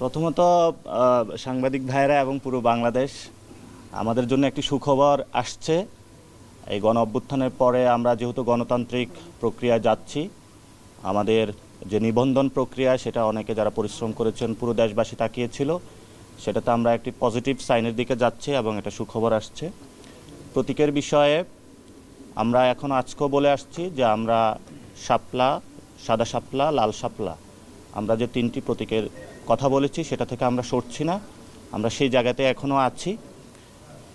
প্রথমত সাংবাদিক ভাইরা এবং পুরো বাংলাদেশ আমাদের জন্য একটি সুখবর আসছে। এই গণ অভ্যুত্থানের পরে আমরা যেহেতু গণতান্ত্রিক প্রক্রিয়া যাচ্ছি, আমাদের যে নিবন্ধন প্রক্রিয়া সেটা অনেকে যারা পরিশ্রম করেছেন পুরো দেশবাসী তাকিয়েছিল, সেটাতে আমরা একটি পজিটিভ সাইনের দিকে যাচ্ছি এবং এটা সুখবর আসছে। প্রতীকের বিষয়ে আমরা এখন আজকেও বলে আসছি যে আমরা শাপলা, সাদা শাপলা, লাল শাপলা, আমরা যে তিনটি প্রতীকের কথা বলেছি সেটা থেকে আমরা সরছি না, আমরা সেই জায়গাতে এখনও আছি।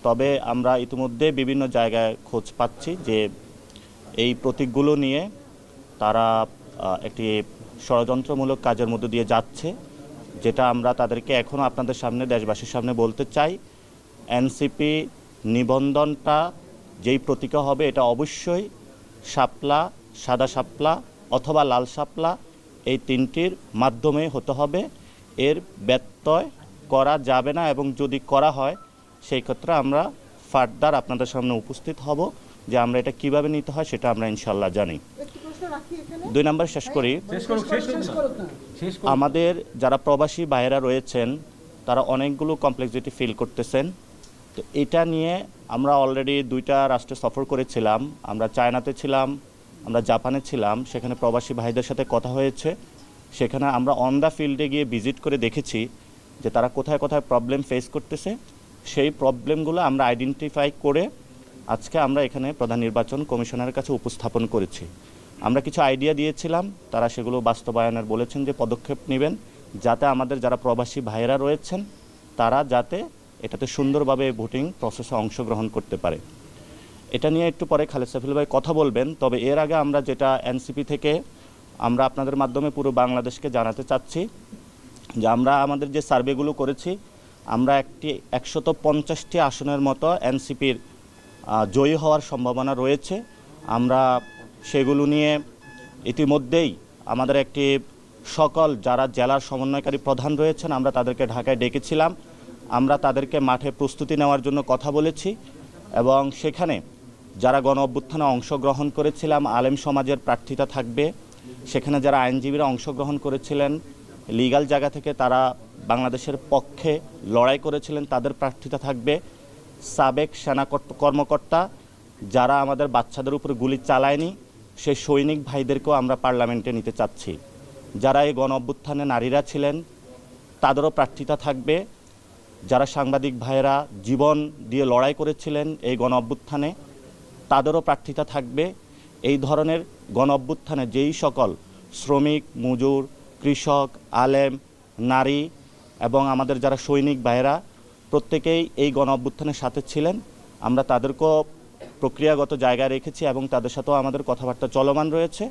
তবে আমরা ইতিমধ্যে বিভিন্ন জায়গায় খোঁজ পাচ্ছি যে এই প্রতীকগুলো নিয়ে তারা একটি ষড়যন্ত্রমূলক কাজের মধ্যে দিয়ে যাচ্ছে, যেটা আমরা তাদেরকে এখনও আপনাদের সামনে, দেশবাসীর সামনে বলতে চাই। এনসিপি নিবন্ধনটা যেই প্রতীকে হবে এটা অবশ্যই শাপলা, সাদা শাপলা অথবা লাল শাপলা, এই তিনটির মাধ্যমে হতে হবে। এর ব্যত্যয় করা যাবে না, এবং যদি করা হয় সেই ক্ষেত্রে আমরা ফার্দার আপনাদের সামনে উপস্থিত হব যে আমরা এটা কিভাবে নিতে হয় সেটা আমরা ইনশাল্লাহ জানি। 2 নম্বর শেষ করি। আমাদের যারা প্রবাসী ভাইয়েরা রয়েছেন তারা অনেকগুলো কমপ্লেক্সিটি ফিল করতেছেন। তো এটা নিয়ে আমরা অলরেডি 2টা রাষ্ট্রে সফর করেছিলাম। আমরা চায়নাতে ছিলাম, আমরা জাপানে ছিলাম। সেখানে প্রবাসী ভাইদের সাথে কথা হয়েছে। সেখানে আমরা অন দ্য ফিল্ডে গিয়ে ভিজিট করে দেখেছি যে তারা কোথায় কোথায় প্রবলেম ফেস করতেছে। সেই প্রবলেমগুলো আমরা আইডেন্টিফাই করে আজকে আমরা এখানে প্রধান নির্বাচন কমিশনারের কাছে উপস্থাপন করেছি। আমরা কিছু আইডিয়া দিয়েছিলাম, তারা সেগুলো বাস্তবায়নের বলেছেন যে পদক্ষেপ নেবেন, যাতে আমাদের যারা প্রবাসী ভাইয়েরা রয়েছেন তারা যাতে এটাতে সুন্দরভাবে ভোটিং প্রসেসে অংশগ্রহণ করতে পারে। এটা নিয়ে একটু পরে খালেদ সাইফুল ভাই কথা বলবেন। তবে এর আগে আমরা যেটা এনসিপি থেকে আমরা আপনাদের মাধ্যমে পুরো বাংলাদেশকে জানাতে চাচ্ছি যে আমরা আমাদের যে সার্ভেগুলো করেছি, আমরা 150টি আসনের মতো এনসিপির জয়ী হওয়ার সম্ভাবনা রয়েছে। আমরা সেগুলো নিয়ে ইতিমধ্যেই আমাদের একটি সকল যারা জেলার সমন্বয়কারী প্রধান রয়েছেন আমরা তাদেরকে ঢাকায় ডেকেছিলাম। আমরা তাদেরকে মাঠে প্রস্তুতি নেওয়ার জন্য কথা বলেছি, এবং সেখানে যারা গণ অভ্যুত্থানে অংশগ্রহণ করেছিলাম আলেম সমাজের প্রার্থিতা থাকবে। সেখানে যারা আইনজীবীরা অংশগ্রহণ করেছিলেন লিগ্যাল জায়গা থেকে, তারা বাংলাদেশের পক্ষে লড়াই করেছিলেন, তাদের প্রার্থিতা থাকবে। সাবেক সেনা কর্মকর্তা যারা আমাদের বাচ্চাদের উপরে গুলি চালায়নি সেই সৈনিক ভাইদেরকেও আমরা পার্লামেন্টে নিতে চাচ্ছি। যারা এই গণ অভ্যুত্থানে নারীরা ছিলেন তাদেরও প্রার্থিতা থাকবে। যারা সাংবাদিক ভাইয়েরা জীবন দিয়ে লড়াই করেছিলেন এই গণ অভ্যুত্থানে তাদেরও প্রার্থিতা থাকবে। এই ধরনের গণ অভ্যুত্থানে যেই সকল শ্রমিক, মজুর, কৃষক, আলেম, নারী এবং আমাদের যারা সৈনিক ভাইয়েরা প্রত্যেকেই এই গণ অভ্যুত্থানের সাথে ছিলেন, আমরা তাদেরকেও প্রক্রিয়াগত জায়গায় রেখেছি এবং তাদের সাথেও আমাদের কথাবার্তা চলমান রয়েছে।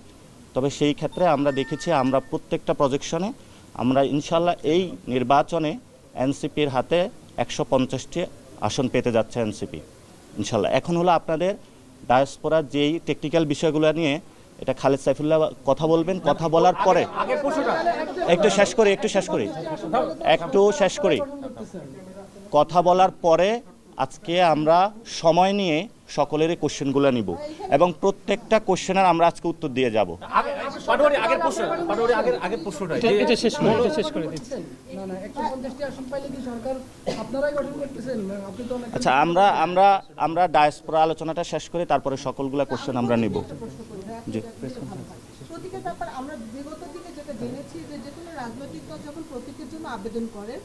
তবে সেই ক্ষেত্রে আমরা দেখেছি আমরা প্রত্যেকটা প্রজেকশনে আমরা ইনশাল্লাহ এই নির্বাচনে এনসিপির হাতে 150টি আসন পেতে যাচ্ছে এনসিপি ইনশাল্লাহ। এখন হলো আপনাদের ডায়াসপোরার যেই টেকনিক্যাল বিষয়গুলো নিয়ে এটা খালেদ সাইফুল্লাহ কথা বলবেন। কথা বলার পরে একটু শেষ করি কথা বলার পরে আজকে আমরা সময় নিয়ে সকলেরই কোশ্চেনগুলো নিব এবং প্রত্যেকটা কোশ্চেনের আমরা আজকে উত্তর দিয়ে যাব। আচ্ছা, আমরা ডায়াসপোরা আলোচনাটা শেষ করে তারপরে সকলগুলা কোশ্চেন আমরা নিব। জি, প্রতীকের ব্যাপার আমরা বিগত দিনে যেটা জেনেছি যে যেকোনো রাজনৈতিক দল যখন প্রতীকের জন্য আবেদন করেন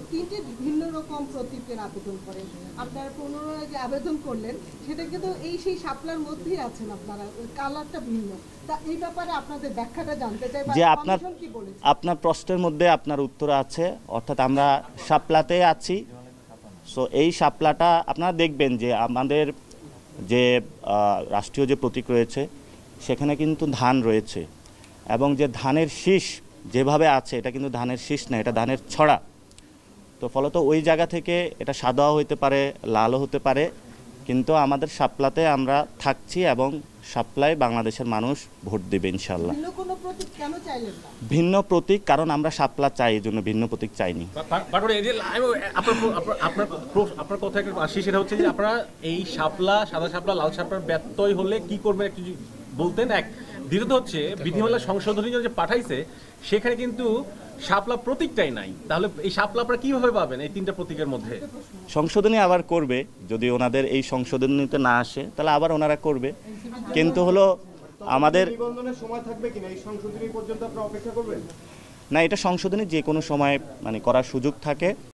3টে ভিন্ন রকম প্রতীকের আবেদন করেন। আপনারা 15 যে আবেদন করলেন সেটা কিন্তু সেই শাপলার মধ্যেই আছেন, আপনারা কালারটা ভিন্ন। তা এই ব্যাপারে আপনাদের ব্যাখ্যাটা জানতে চাই যে আপনার প্রশ্নের মধ্যে আপনার উত্তর আছে, অর্থাৎ আমরা শাপলাতে আছি। সো এই শাপলাটা আপনারা দেখবেন যে আমাদের যে রাষ্ট্রীয় যে প্রতীক রয়েছে সেখানে কিন্তু ধান রয়েছে, এবং যে ধানের শীষ যেভাবে আছে এটা কিন্তু ধানের শীষ না, এটা ধানের ছড়া। তো ফলত ওই জায়গা থেকে এটা সাদাও হতে পারে, লালও হতে পারে, কিন্তু আমাদের শাপলাতে আমরা থাকছি এবং শাপলায় বাংলাদেশের মানুষ ভোট দেবে ইনশাল্লাহ। ভিন্ন প্রতীক কারণ আমরা শাপলা চাই, এই জন্য ভিন্ন প্রতীক চাইনি। আপনার কথা আসি, সেটা হচ্ছে যে আপনারা এই শাপলা, সাদা শাপলা, লাল শাপলার ব্যত্যয় হলে কি করবেন একটু বলতেন। এক দ্বিতীয়ত হচ্ছে বিধিমালা সংশোধনী যে পাঠাইছে সেখানে কিন্তু শাপলা প্রতীকটাই নাই, তাহলে এই শাপলা আপনারা কিভাবে পাবেন এই তিনটা প্রতীকের মধ্যে? সংশোধনী আবার করবে, যদি ওনাদের এই সংশোধনীতে না আসে তাহলে আবার ওনারা করবে। কিন্তু হলো আমাদের নিবন্ধনের সময় থাকবে কিনা, এই সংশোধনী পর্যন্ত আপনারা অপেক্ষা করবেন? না, এটা সংশোধনী যে কোনো সময় মানে করার সুযোগ থাকে।